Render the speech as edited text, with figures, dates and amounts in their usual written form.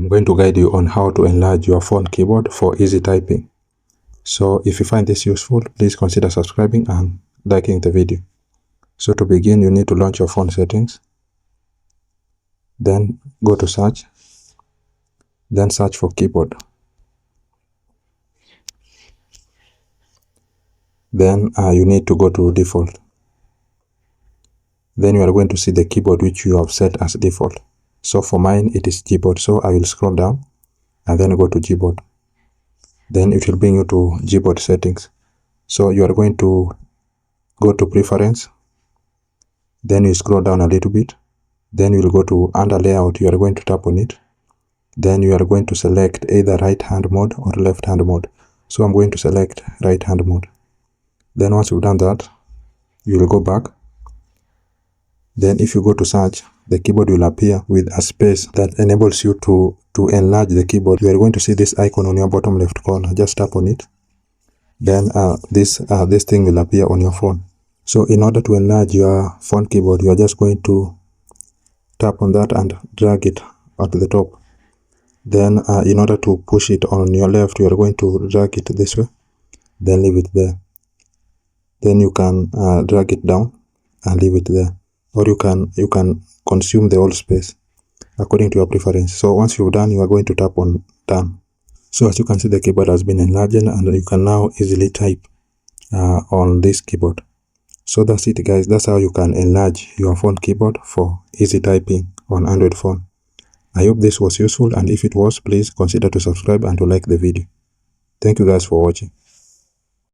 I'm going to guide you on how to enlarge your phone keyboard for easy typing. So if you find this useful, please consider subscribing and liking the video. So to begin, you need to launch your phone settings. Then go to search. Then search for keyboard. Then you need to go to default. Then you are going to see the keyboard which you have set as default. So for mine, it is gboard. So I will scroll down and then go to gboard. Then it will bring you to gboard settings. So you are going to go to preference. Then you scroll down a little bit. Then you will go to under layout. You are going to tap on it. Then you are going to select either right hand mode or left hand mode. So I'm going to select right hand mode. Then once you've done that, you will go back. Then if you go to search, the keyboard will appear with a space that enables you to enlarge the keyboard. You are going to see this icon on your bottom left corner. Just tap on it. Then this thing will appear on your phone. So in order to enlarge your phone keyboard, you are just going to tap on that and drag it at the top. Then in order to push it on your left, you are going to drag it this way. Then leave it there. Then you can drag it down and leave it there. Or you can consume the whole space according to your preference. So once you've done, you are going to tap on done. So as you can see, the keyboard has been enlarged and you can now easily type on this keyboard. So that's it, guys. That's how you can enlarge your phone keyboard for easy typing on Android phone. I hope this was useful, and if it was, please consider to subscribe and to like the video. Thank you guys for watching.